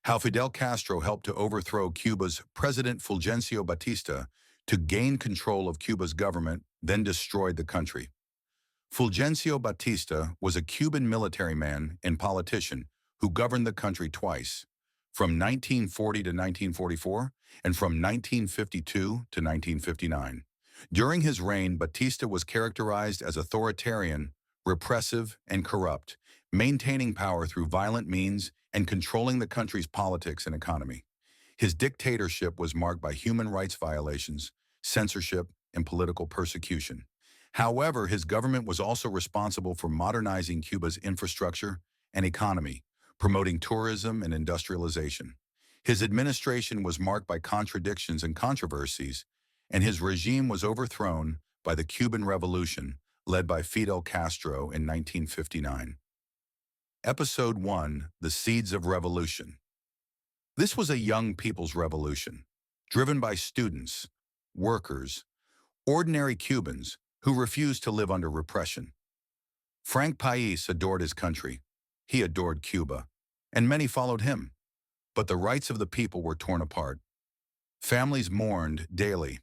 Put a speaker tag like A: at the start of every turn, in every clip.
A: How Fidel Castro helped to overthrow Cuba's President Fulgencio Batista to gain control of Cuba's government, then destroyed the country. Fulgencio Batista was a Cuban military man and politician who governed the country twice, from 1940 to 1944 and from 1952 to 1959. During his reign, Batista was characterized as authoritarian, repressive, and corrupt, maintaining power through violent means and controlling the country's politics and economy. His dictatorship was marked by human rights violations, censorship, and political persecution. However, his government was also responsible for modernizing Cuba's infrastructure and economy, promoting tourism and industrialization. His administration was marked by contradictions and controversies, and his regime was overthrown by the Cuban Revolution, led by Fidel Castro in 1959. Episode 1: The Seeds of Revolution. This was a young people's revolution, driven by students, workers, ordinary Cubans who refused to live under repression. Frank País adored his country. He adored Cuba, and many followed him. But the rights of the people were torn apart. Families mourned daily.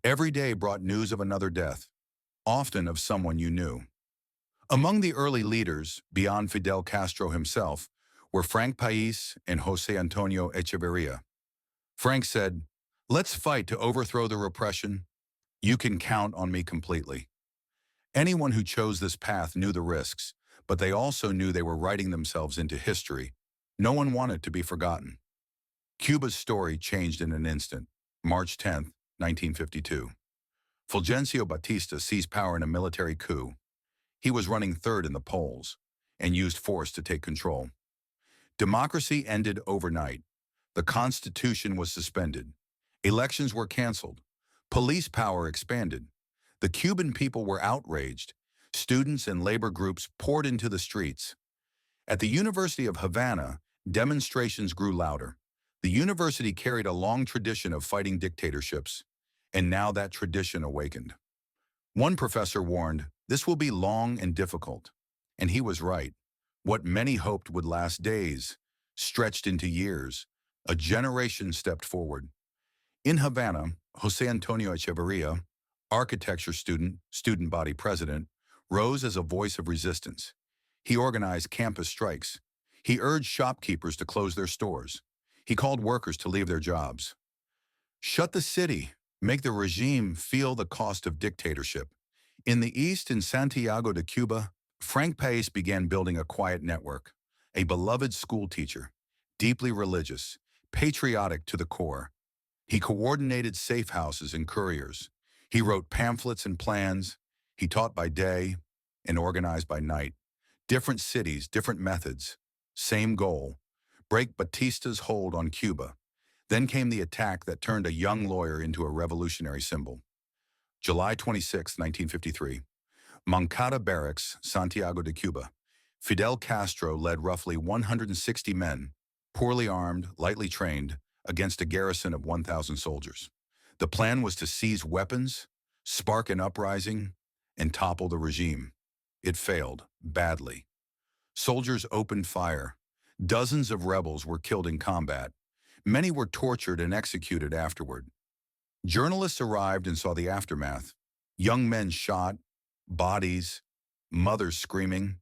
A: Every day brought news of another death, often of someone you knew. Among the early leaders, beyond Fidel Castro himself, were Frank País and José Antonio Echeverría. Frank said, "Let's fight to overthrow the repression. You can count on me completely." Anyone who chose this path knew the risks, but they also knew they were writing themselves into history. No one wanted to be forgotten. Cuba's story changed in an instant. March 10, 1952. Fulgencio Batista seized power in a military coup. He was running third in the polls and used force to take control. Democracy ended overnight. The Constitution was suspended. Elections were canceled. Police power expanded. The Cuban people were outraged. Students and labor groups poured into the streets. At the University of Havana, demonstrations grew louder. The university carried a long tradition of fighting dictatorships, and now that tradition awakened. One professor warned, "This will be long and difficult." And he was right. What many hoped would last days stretched into years. A generation stepped forward. In Havana, José Antonio Echeverría, architecture student body president, rose as a voice of resistance. He organized campus strikes. He urged shopkeepers to close their stores. He called workers to leave their jobs. Shut the city. Make the regime feel the cost of dictatorship. In the East, in Santiago de Cuba, Frank País began building a quiet network. A beloved school teacher, deeply religious, patriotic to the core. He coordinated safe houses and couriers. He wrote pamphlets and plans. He taught by day and organized by night. Different cities, different methods. Same goal: break Batista's hold on Cuba. Then came the attack that turned a young lawyer into a revolutionary symbol. July 26, 1953. Moncada Barracks, Santiago de Cuba. Fidel Castro led roughly 160 men, poorly armed, lightly trained, against a garrison of 1,000 soldiers. The plan was to seize weapons, spark an uprising, and topple the regime. It failed, badly. Soldiers opened fire. Dozens of rebels were killed in combat. Many were tortured and executed afterward. Journalists arrived and saw the aftermath. Young men shot, bodies, mothers screaming.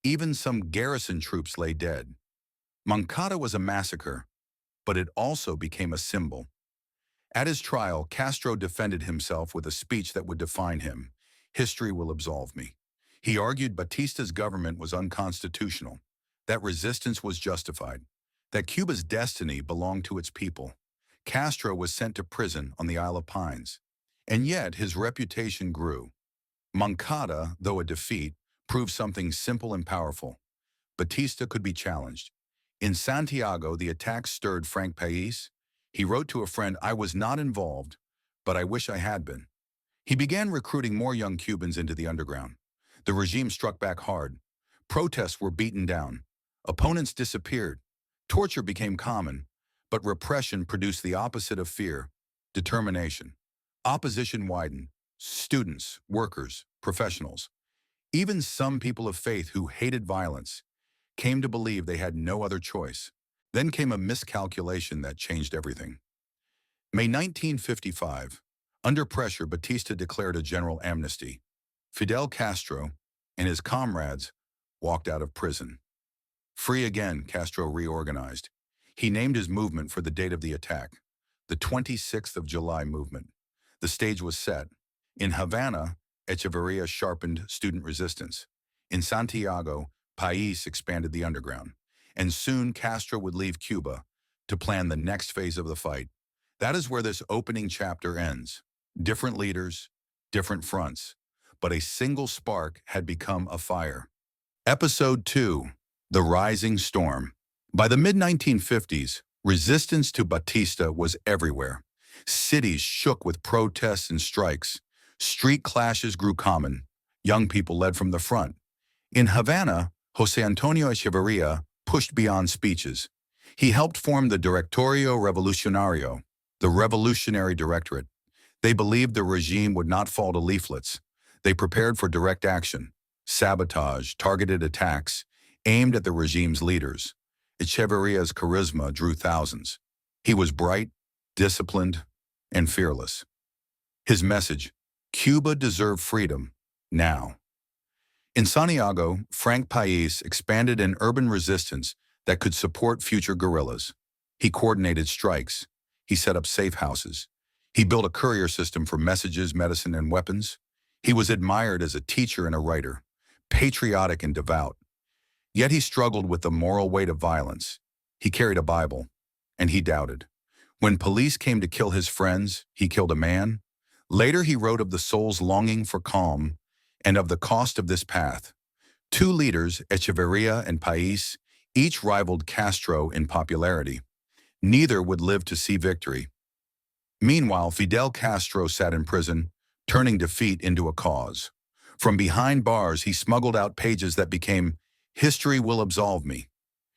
A: Even some garrison troops lay dead. Moncada was a massacre, but it also became a symbol. At his trial, Castro defended himself with a speech that would define him. "History will absolve me." He argued Batista's government was unconstitutional, that resistance was justified, that Cuba's destiny belonged to its people. Castro was sent to prison on the Isle of Pines, and yet his reputation grew. Moncada, though a defeat, proved something simple and powerful. Batista could be challenged. In Santiago, the attack stirred Frank País. He wrote to a friend, "I was not involved, but I wish I had been." He began recruiting more young Cubans into the underground. The regime struck back hard. Protests were beaten down. Opponents disappeared. Torture became common, but repression produced the opposite of fear: determination. Opposition widened. Students, workers, professionals, even some people of faith who hated violence, came to believe they had no other choice. Then came a miscalculation that changed everything. May 1955, under pressure, Batista declared a general amnesty. Fidel Castro and his comrades walked out of prison. Free again, Castro reorganized. He named his movement for the date of the attack, the 26th of July movement. The stage was set. In Havana, Echeverría sharpened student resistance. In Santiago, País expanded the underground. And soon Castro would leave Cuba to plan the next phase of the fight. That is where this opening chapter ends. Different leaders, different fronts, but a single spark had become a fire. Episode 2, The Rising Storm. By the mid-1950s, resistance to Batista was everywhere. Cities shook with protests and strikes. Street clashes grew common. Young people led from the front. In Havana, José Antonio Echeverría pushed beyond speeches. He helped form the Directorio Revolucionario, the Revolutionary Directorate. They believed the regime would not fall to leaflets. They prepared for direct action, sabotage, targeted attacks, aimed at the regime's leaders. Echeverría's charisma drew thousands. He was bright, disciplined, and fearless. His message, Cuba deserved freedom, now. In Santiago, Frank País expanded an urban resistance that could support future guerrillas. He coordinated strikes. He set up safe houses. He built a courier system for messages, medicine, and weapons. He was admired as a teacher and a writer, patriotic and devout. Yet he struggled with the moral weight of violence. He carried a Bible, and he doubted. When police came to kill his friends, he killed a man. Later he wrote of the soul's longing for calm and of the cost of this path. Two leaders, Echeverría and País, each rivaled Castro in popularity. Neither would live to see victory. Meanwhile, Fidel Castro sat in prison, turning defeat into a cause. From behind bars, he smuggled out pages that became "History Will Absolve Me."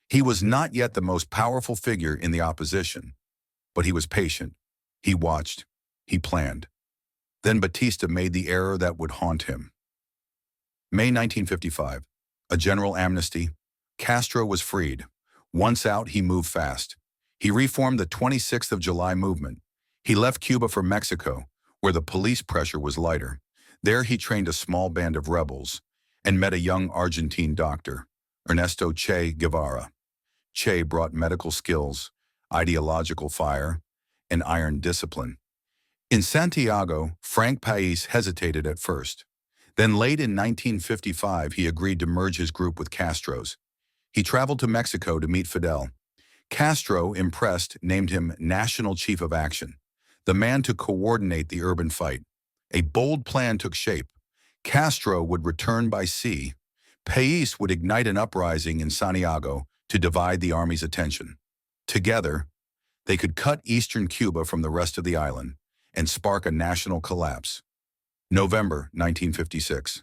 A: He was not yet the most powerful figure in the opposition, but he was patient. He watched. He planned. Then Batista made the error that would haunt him. May 1955, a general amnesty. Castro was freed. Once out, he moved fast. He reformed the 26th of July movement. He left Cuba for Mexico, where the police pressure was lighter. There he trained a small band of rebels and met a young Argentine doctor, Ernesto Che Guevara. Che brought medical skills, ideological fire, and iron discipline. In Santiago, Frank País hesitated at first. Then late in 1955, he agreed to merge his group with Castro's. He traveled to Mexico to meet Fidel. Castro, impressed, named him National Chief of Action, the man to coordinate the urban fight. A bold plan took shape. Castro would return by sea. País would ignite an uprising in Santiago to divide the army's attention. Together, they could cut eastern Cuba from the rest of the island and spark a national collapse. November 1956.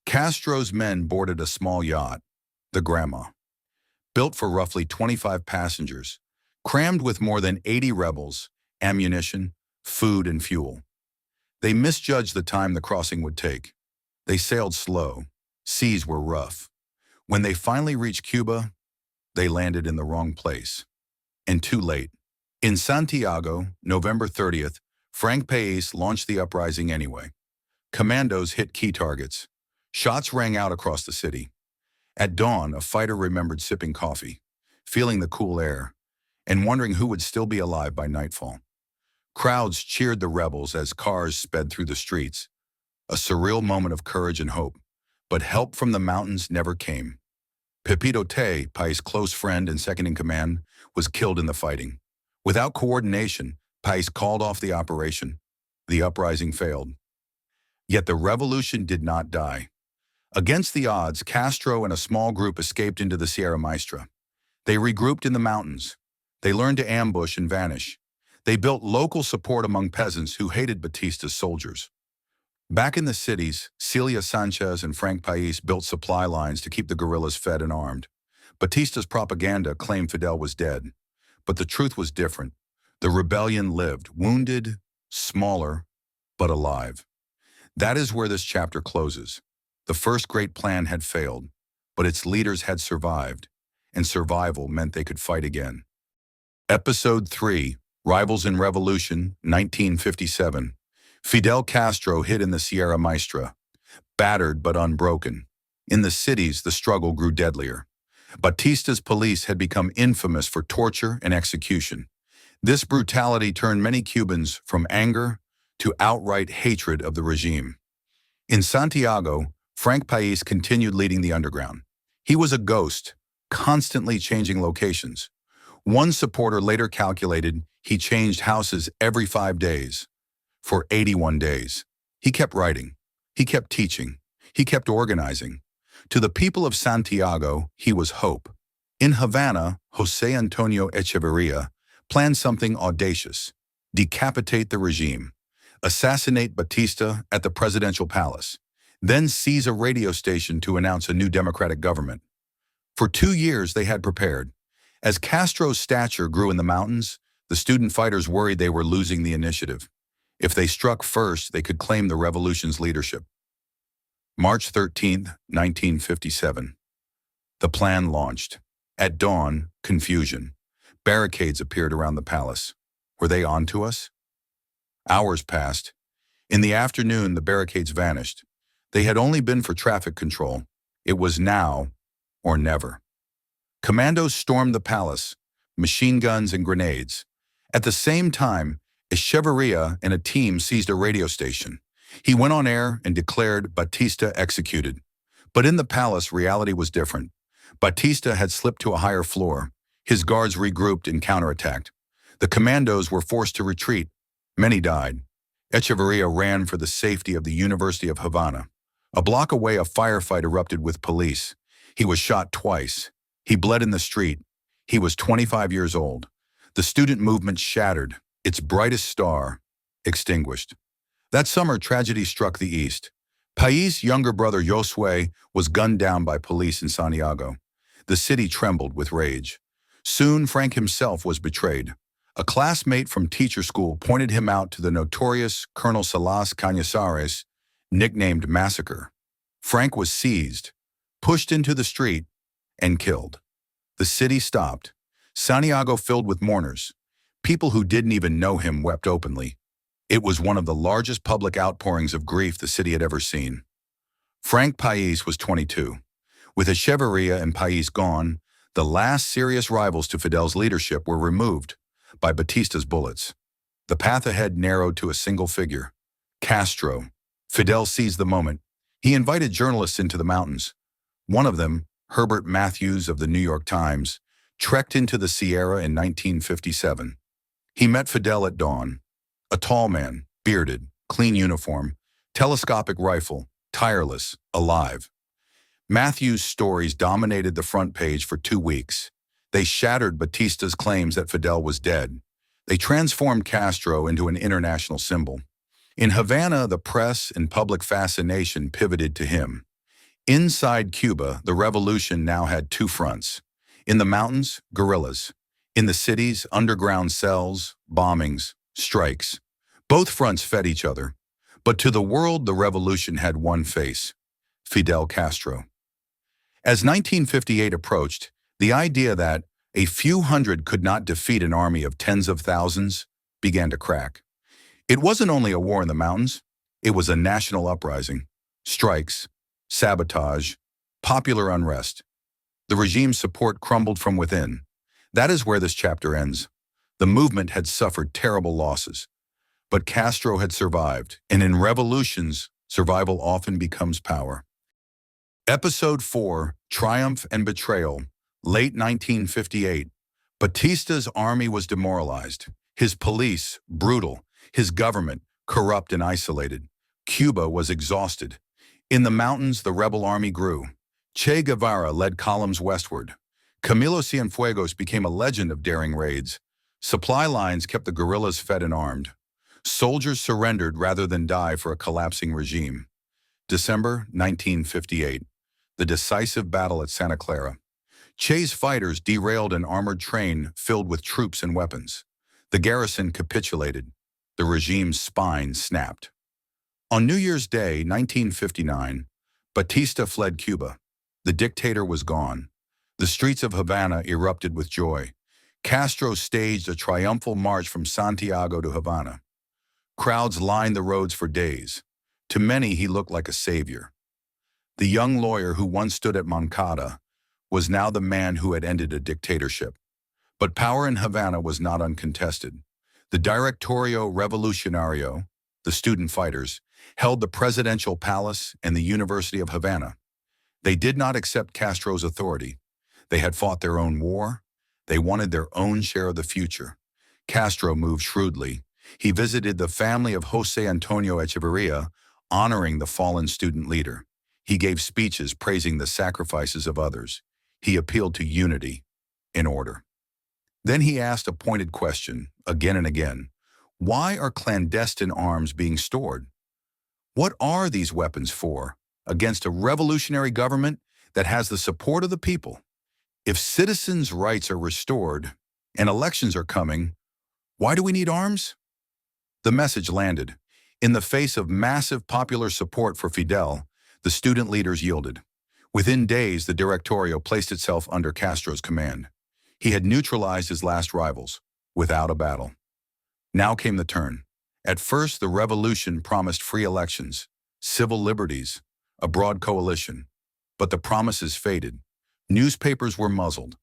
A: Castro's men boarded a small yacht, the Granma, built for roughly 25 passengers, crammed with more than 80 rebels, ammunition, food, and fuel. They misjudged the time the crossing would take. They sailed slow. Seas were rough. When they finally reached Cuba, they landed in the wrong place. And too late. In Santiago, November 30th, Frank País launched the uprising anyway. Commandos hit key targets. Shots rang out across the city. At dawn, a fighter remembered sipping coffee, feeling the cool air, and wondering who would still be alive by nightfall. Crowds cheered the rebels as cars sped through the streets. A surreal moment of courage and hope. But help from the mountains never came. Pepito Te, País' close friend and second-in-command, was killed in the fighting. Without coordination, País called off the operation. The uprising failed. Yet the revolution did not die. Against the odds, Castro and a small group escaped into the Sierra Maestra. They regrouped in the mountains. They learned to ambush and vanish. They built local support among peasants who hated Batista's soldiers. Back in the cities, Celia Sanchez and Frank País built supply lines to keep the guerrillas fed and armed. Batista's propaganda claimed Fidel was dead. But the truth was different. The rebellion lived, wounded, smaller, but alive. That is where this chapter closes. The first great plan had failed, but its leaders had survived. and survival meant they could fight again. Episode 3, Rivals in Revolution, 1957. Fidel Castro hid in the Sierra Maestra, battered but unbroken. In the cities, the struggle grew deadlier. Batista's police had become infamous for torture and execution. This brutality turned many Cubans from anger to outright hatred of the regime. In Santiago, Frank País continued leading the underground. He was a ghost, constantly changing locations. One supporter later calculated he changed houses every 5 days. For 81 days. He kept writing. He kept teaching. He kept organizing. To the people of Santiago, he was hope. In Havana, José Antonio Echeverría planned something audacious: decapitate the regime, assassinate Batista at the presidential palace, then seize a radio station to announce a new democratic government. For 2 years, they had prepared. As Castro's stature grew in the mountains, the student fighters worried they were losing the initiative. If they struck first, they could claim the revolution's leadership. March 13, 1957. The plan launched. At dawn, confusion. Barricades appeared around the palace. Were they on to us? Hours passed. In the afternoon, the barricades vanished. They had only been for traffic control. It was now or never. Commandos stormed the palace, machine guns and grenades. At the same time, Echeverría and a team seized a radio station. He went on air and declared Batista executed. But in the palace, reality was different. Batista had slipped to a higher floor. His guards regrouped and counterattacked. The commandos were forced to retreat. Many died. Echeverría ran for the safety of the University of Havana. A block away, a firefight erupted with police. He was shot twice. He bled in the street. He was 25 years old. The student movement shattered, its brightest star extinguished. That summer, tragedy struck the east. País' younger brother José was gunned down by police in Santiago. The city trembled with rage. Soon, Frank himself was betrayed. A classmate from teacher school pointed him out to the notorious Colonel Salas Cañizares, nicknamed Massacre. Frank was seized, pushed into the street, and killed. The city stopped. Santiago filled with mourners. People who didn't even know him wept openly. It was one of the largest public outpourings of grief the city had ever seen. Frank País was 22. With Echeverría and País gone, the last serious rivals to Fidel's leadership were removed by Batista's bullets. The path ahead narrowed to a single figure: Castro. Fidel seized the moment. He invited journalists into the mountains. One of them, Herbert Matthews of the New York Times, trekked into the Sierra in 1957. He met Fidel at dawn. A tall man, bearded, clean uniform, telescopic rifle, tireless, alive. Matthews' stories dominated the front page for 2 weeks. They shattered Batista's claims that Fidel was dead. They transformed Castro into an international symbol. In Havana, the press and public fascination pivoted to him. Inside Cuba, the revolution now had 2 fronts. In the mountains, guerrillas. In the cities, underground cells, bombings, strikes. Both fronts fed each other. But to the world, the revolution had one face: Fidel Castro. As 1958 approached, the idea that a few hundred could not defeat an army of tens of thousands began to crack. It wasn't only a war in the mountains, it was a national uprising. Strikes, sabotage, popular unrest. The regime's support crumbled from within. That is where this chapter ends. The movement had suffered terrible losses. But Castro had survived, and in revolutions, survival often becomes power. Episode 4, Triumph and Betrayal, late 1958. Batista's army was demoralized. His police, brutal. His government, corrupt and isolated. Cuba was exhausted. In the mountains, the rebel army grew. Che Guevara led columns westward. Camilo Cienfuegos became a legend of daring raids. Supply lines kept the guerrillas fed and armed. Soldiers surrendered rather than die for a collapsing regime. December 1958. The decisive battle at Santa Clara. Che's fighters derailed an armored train filled with troops and weapons. The garrison capitulated. The regime's spine snapped. On New Year's Day, 1959, Batista fled Cuba. The dictator was gone. The streets of Havana erupted with joy. Castro staged a triumphal march from Santiago to Havana. Crowds lined the roads for days. To many, he looked like a savior. The young lawyer who once stood at Moncada was now the man who had ended a dictatorship. But power in Havana was not uncontested. The Directorio Revolucionario, the student fighters, held the presidential palace and the University of Havana. They did not accept Castro's authority. They had fought their own war. They wanted their own share of the future. Castro moved shrewdly. He visited the family of José Antonio Echeverría, honoring the fallen student leader. He gave speeches praising the sacrifices of others. He appealed to unity in order. Then he asked a pointed question, again and again. Why are clandestine arms being stored? What are these weapons for against a revolutionary government that has the support of the people? If citizens' rights are restored and elections are coming, why do we need arms? The message landed. In the face of massive popular support for Fidel, the student leaders yielded. Within days, the Directorio placed itself under Castro's command. He had neutralized his last rivals, without a battle. Now came the turn. At first, the revolution promised free elections, civil liberties, a broad coalition. But the promises faded. Newspapers were muzzled.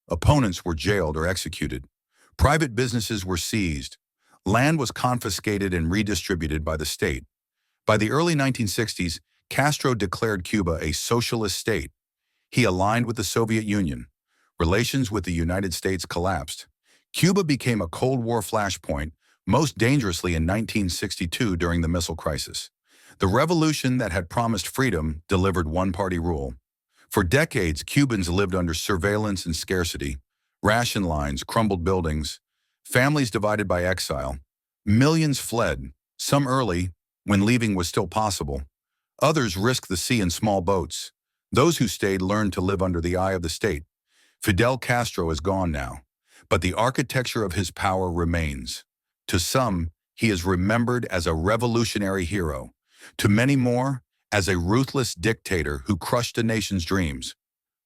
A: Opponents were jailed or executed. Private businesses were seized. Land was confiscated and redistributed by the state. By the early 1960s, Castro declared Cuba a socialist state. He aligned with the Soviet Union. Relations with the United States collapsed. Cuba became a Cold War flashpoint, most dangerously in 1962 during the missile crisis. The revolution that had promised freedom delivered one-party rule. For decades, Cubans lived under surveillance and scarcity. Ration lines, crumbled buildings, families divided by exile. Millions fled, some early, when leaving was still possible. Others risked the sea in small boats. Those who stayed learned to live under the eye of the state. Fidel Castro is gone now, but the architecture of his power remains. To some, he is remembered as a revolutionary hero. To many more, as a ruthless dictator who crushed a nation's dreams.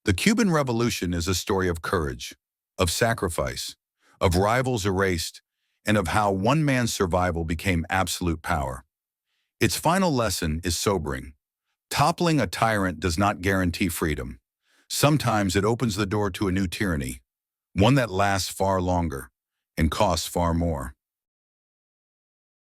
A: The Cuban Revolution is a story of courage, of sacrifice, of rivals erased, and of how one man's survival became absolute power. Its final lesson is sobering. Toppling a tyrant does not guarantee freedom. Sometimes it opens the door to a new tyranny, one that lasts far longer and costs far more.